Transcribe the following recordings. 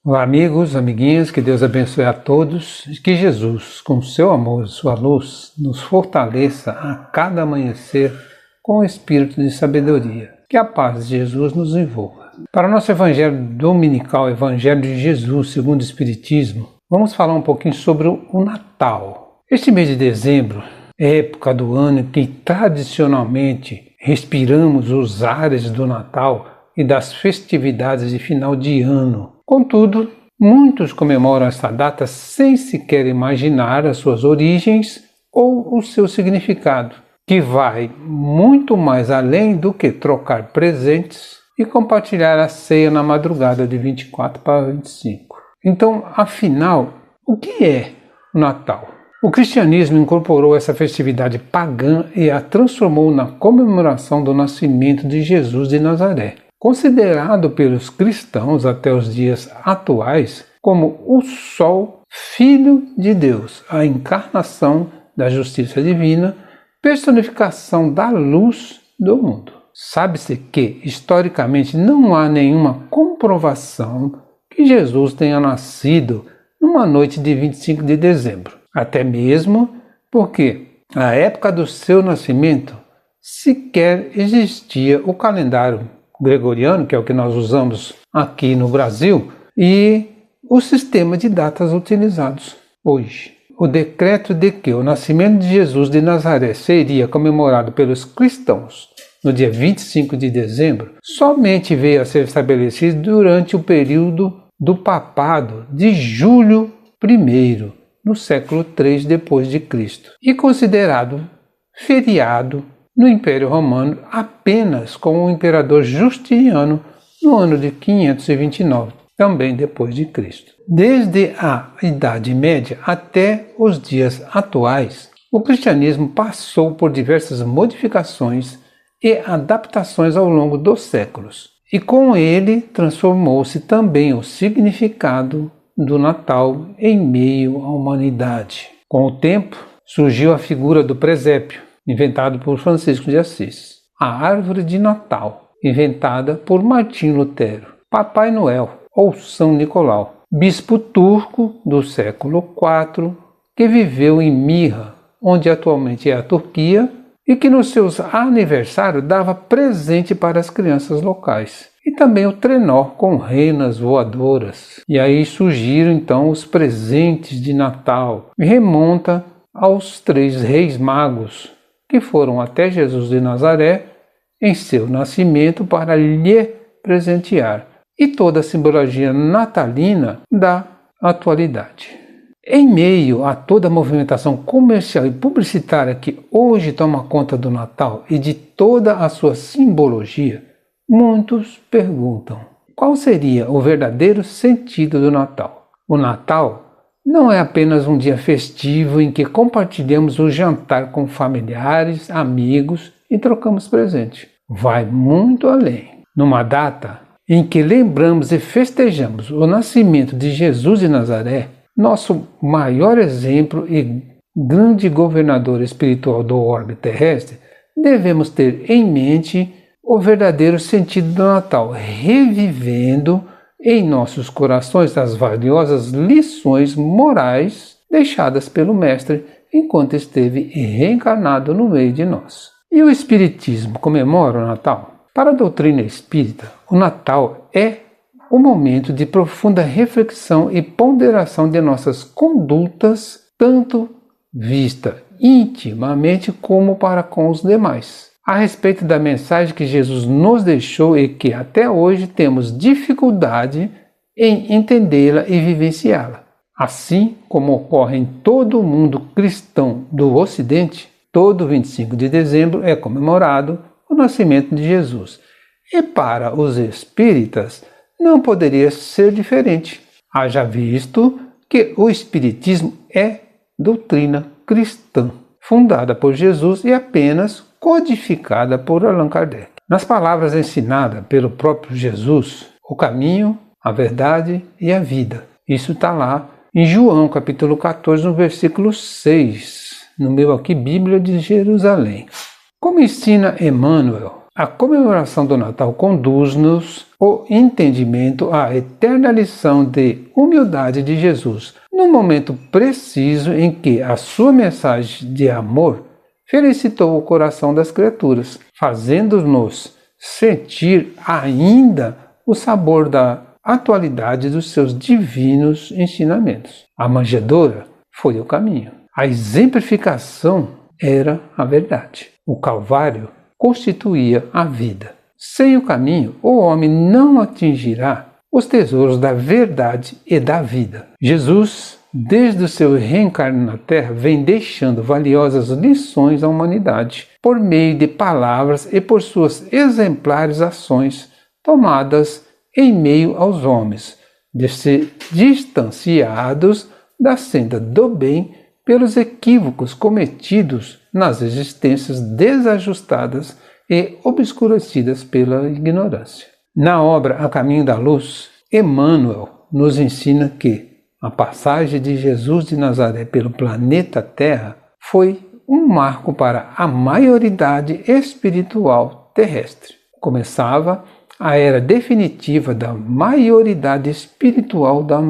Olá amigos, amiguinhas, que Deus abençoe a todos e que Jesus, com seu amor e sua luz, nos fortaleça a cada amanhecer com o espírito de sabedoria. Que a paz de Jesus nos envolva. Para o nosso evangelho dominical, Evangelho de Jesus segundo o Espiritismo, vamos falar um pouquinho sobre o Natal. Este mês de dezembro é época do ano em que tradicionalmente respiramos os ares do Natal e das festividades de final de ano. Contudo, muitos comemoram esta data sem sequer imaginar as suas origens ou o seu significado, que vai muito mais além do que trocar presentes e compartilhar a ceia na madrugada de 24 para 25. Então, afinal, o que é o Natal? O cristianismo incorporou essa festividade pagã e a transformou na comemoração do nascimento de Jesus de Nazaré, considerado pelos cristãos até os dias atuais como o Sol, Filho de Deus, a encarnação da justiça divina, personificação da luz do mundo. Sabe-se que, historicamente, não há nenhuma comprovação que Jesus tenha nascido numa noite de 25 de dezembro, até mesmo porque, na época do seu nascimento, sequer existia o calendário gregoriano, que é o que nós usamos aqui no Brasil, e o sistema de datas utilizados hoje. O decreto de que o nascimento de Jesus de Nazaré seria comemorado pelos cristãos no dia 25 de dezembro somente veio a ser estabelecido durante o período do papado de Júlio I, no século III depois de Cristo, e considerado feriado no Império Romano apenas com o imperador Justiniano no ano de 529, também depois de Cristo. Desde a Idade Média até os dias atuais, o cristianismo passou por diversas modificações e adaptações ao longo dos séculos, e com ele transformou-se também o significado do Natal em meio à humanidade. Com o tempo, surgiu a figura do presépio, inventado por Francisco de Assis, a árvore de Natal, inventada por Martinho Lutero, Papai Noel ou São Nicolau, bispo turco do século IV, que viveu em Mirra, onde atualmente é a Turquia, e que nos seus aniversários dava presente para as crianças locais. E também o trenó com renas voadoras. E aí surgiram então os presentes de Natal, e remonta aos 3 reis magos, que foram até Jesus de Nazaré em seu nascimento para lhe presentear, e toda a simbologia natalina da atualidade. Em meio a toda a movimentação comercial e publicitária que hoje toma conta do Natal e de toda a sua simbologia, muitos perguntam: qual seria o verdadeiro sentido do Natal? O Natal não é apenas um dia festivo em que compartilhamos o jantar com familiares, amigos e trocamos presente. Vai muito além. Numa data em que lembramos e festejamos o nascimento de Jesus de Nazaré, nosso maior exemplo e grande governador espiritual do orbe terrestre, devemos ter em mente o verdadeiro sentido do Natal, revivendo em nossos corações as valiosas lições morais deixadas pelo Mestre enquanto esteve reencarnado no meio de nós. E o Espiritismo comemora o Natal? Para a doutrina espírita, o Natal é o momento de profunda reflexão e ponderação de nossas condutas, tanto vista intimamente como para com os demais, a respeito da mensagem que Jesus nos deixou e que até hoje temos dificuldade em entendê-la e vivenciá-la. Assim como ocorre em todo o mundo cristão do Ocidente, todo 25 de dezembro é comemorado o nascimento de Jesus. E para os espíritas não poderia ser diferente, haja visto que o Espiritismo é doutrina cristã, fundada por Jesus e apenas codificada por Allan Kardec. Nas palavras ensinadas pelo próprio Jesus, o caminho, a verdade e a vida. Isso está lá em João, capítulo 14, no versículo 6, no meu aqui Bíblia de Jerusalém. Como ensina Emmanuel, A comemoração do Natal conduz-nos ao entendimento à eterna lição de humildade de Jesus, no momento preciso em que a sua mensagem de amor felicitou o coração das criaturas, fazendo-nos sentir ainda o sabor da atualidade dos seus divinos ensinamentos. A manjedoura foi o caminho. A exemplificação era a verdade. O Calvário constituía a vida. Sem o caminho, o homem não atingirá os tesouros da verdade e da vida. Jesus, desde o seu reencarno na Terra, vem deixando valiosas lições à humanidade, por meio de palavras e por suas exemplares ações tomadas em meio aos homens, de ser distanciados da senda do bem pelos equívocos cometidos nas existências desajustadas e obscurecidas pela ignorância. Na obra A Caminho da Luz, Emmanuel nos ensina que a passagem de Jesus de Nazaré pelo planeta Terra foi um marco para a maioridade espiritual terrestre. Começava a era definitiva da maioridade espiritual da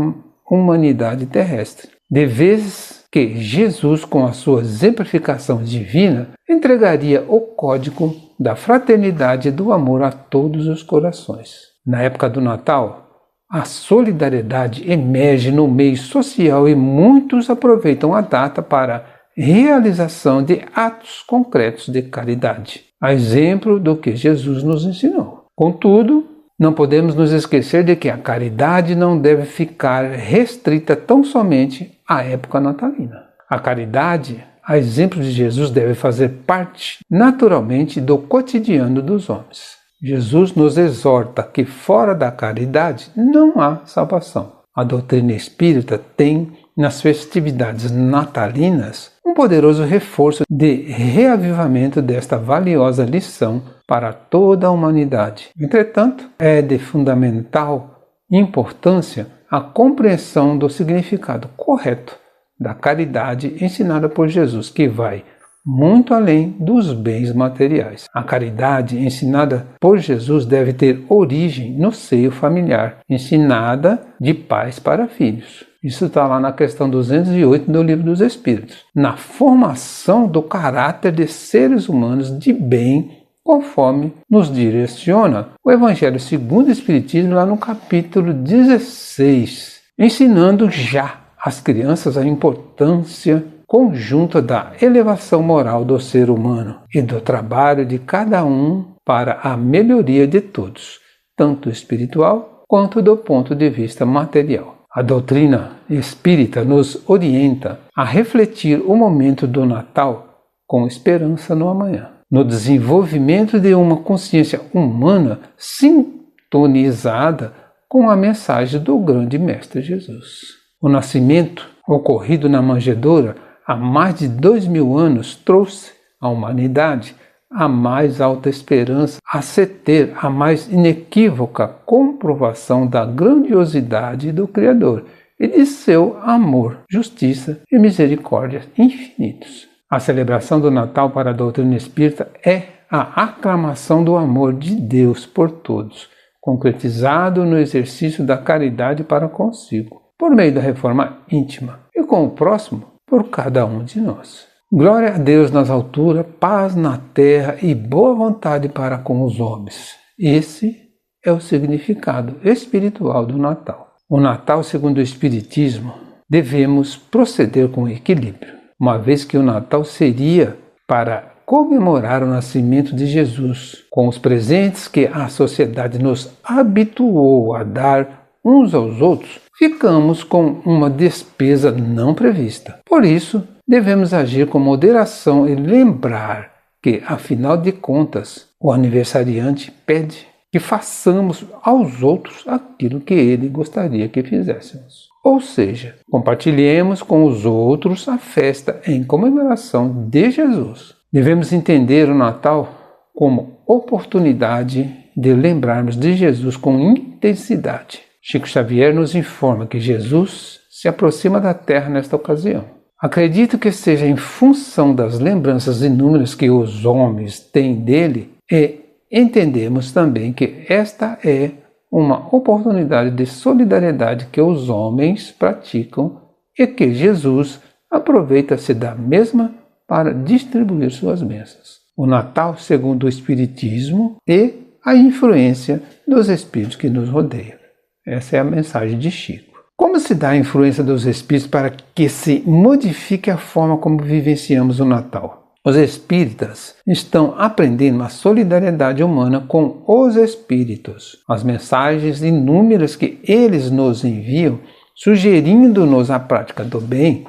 humanidade terrestre. De vez que Jesus, com a sua exemplificação divina, entregaria o código da fraternidade e do amor a todos os corações. Na época do Natal, a solidariedade emerge no meio social e muitos aproveitam a data para a realização de atos concretos de caridade, a exemplo do que Jesus nos ensinou. Contudo, não podemos nos esquecer de que a caridade não deve ficar restrita tão somente à época natalina. A caridade, a exemplo de Jesus, deve fazer parte naturalmente do cotidiano dos homens. Jesus nos exorta que fora da caridade não há salvação. A doutrina espírita tem, nas festividades natalinas, um poderoso reforço de reavivamento desta valiosa lição para toda a humanidade. Entretanto, é de fundamental importância a compreensão do significado correto da caridade ensinada por Jesus, que vai muito além dos bens materiais. A caridade ensinada por Jesus deve ter origem no seio familiar, ensinada de pais para filhos. Isso está lá na questão 208 do Livro dos Espíritos. Na formação do caráter de seres humanos de bem, conforme nos direciona o Evangelho segundo o Espiritismo, lá no capítulo 16, ensinando já às crianças a importância conjunta da elevação moral do ser humano e do trabalho de cada um para a melhoria de todos, tanto espiritual quanto do ponto de vista material. A doutrina espírita nos orienta a refletir o momento do Natal com esperança no amanhã, no desenvolvimento de uma consciência humana sintonizada com a mensagem do grande Mestre Jesus. O nascimento ocorrido na manjedoura há mais de 2000 anos trouxe à humanidade a mais alta esperança a se ter a mais inequívoca comprovação da grandiosidade do Criador e de seu amor, justiça e misericórdia infinitos. A celebração do Natal para a doutrina espírita é a aclamação do amor de Deus por todos, concretizado no exercício da caridade para consigo, por meio da reforma íntima, e com o próximo, por cada um de nós. Glória a Deus nas alturas, paz na terra e boa vontade para com os homens. Esse é o significado espiritual do Natal. O Natal, segundo o Espiritismo, devemos proceder com equilíbrio, uma vez que o Natal seria para comemorar o nascimento de Jesus, com os presentes que a sociedade nos habituou a dar uns aos outros, ficamos com uma despesa não prevista. Por isso, devemos agir com moderação e lembrar que, afinal de contas, o aniversariante pede que façamos aos outros aquilo que ele gostaria que fizéssemos. Ou seja, compartilhemos com os outros a festa em comemoração de Jesus. Devemos entender o Natal como oportunidade de lembrarmos de Jesus com intensidade. Chico Xavier nos informa que Jesus se aproxima da Terra nesta ocasião. Acredito que seja em função das lembranças inúmeras que os homens têm dele e entendemos também que esta é uma oportunidade de solidariedade que os homens praticam e que Jesus aproveita-se da mesma para distribuir suas bênçãos. O Natal, segundo o Espiritismo, e a influência dos espíritos que nos rodeiam. Essa é a mensagem de Chico. Como se dá a influência dos espíritos para que se modifique a forma como vivenciamos o Natal? Os espíritas estão aprendendo a solidariedade humana com os espíritos. As mensagens inúmeras que eles nos enviam, sugerindo-nos a prática do bem,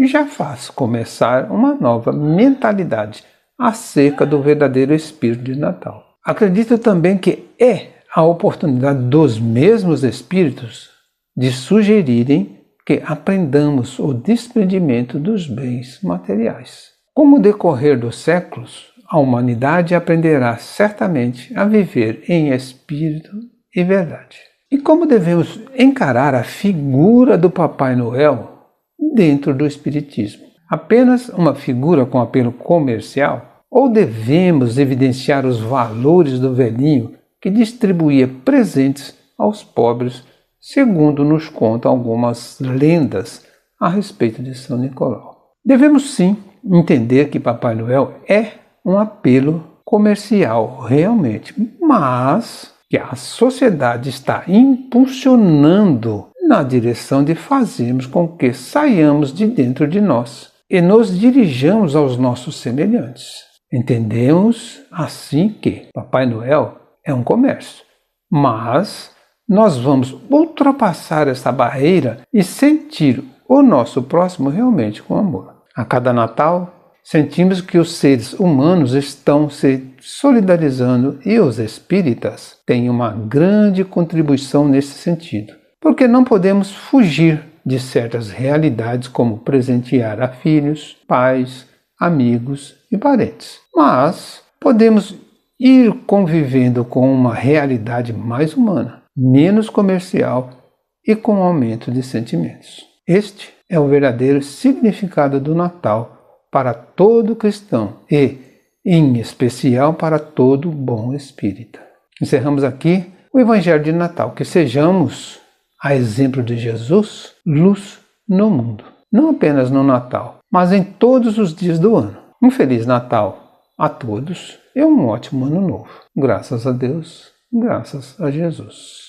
já faz começar uma nova mentalidade acerca do verdadeiro espírito de Natal. Acredito também que é a oportunidade dos mesmos espíritos de sugerirem que aprendamos o desprendimento dos bens materiais. Com o decorrer dos séculos, a humanidade aprenderá certamente a viver em espírito e verdade. E como devemos encarar a figura do Papai Noel dentro do Espiritismo? Apenas uma figura com apelo comercial? Ou devemos evidenciar os valores do velhinho que distribuía presentes aos pobres, segundo nos contam algumas lendas a respeito de São Nicolau? Devemos sim entender que Papai Noel é um apelo comercial realmente, mas que a sociedade está impulsionando na direção de fazermos com que saiamos de dentro de nós e nos dirijamos aos nossos semelhantes. Entendemos assim que Papai Noel é um comércio, mas nós vamos ultrapassar essa barreira e sentir o nosso próximo realmente com amor. A cada Natal, sentimos que os seres humanos estão se solidarizando e os espíritas têm uma grande contribuição nesse sentido, porque não podemos fugir de certas realidades como presentear a filhos, pais, amigos e parentes. Mas podemos ir convivendo com uma realidade mais humana, menos comercial e com aumento de sentimentos. Este é o verdadeiro significado do Natal para todo cristão e, em especial, para todo bom espírita. Encerramos aqui o Evangelho de Natal. Que sejamos, a exemplo de Jesus, luz no mundo. Não apenas no Natal, mas em todos os dias do ano. Um Feliz Natal a todos e um ótimo Ano Novo. Graças a Deus, graças a Jesus.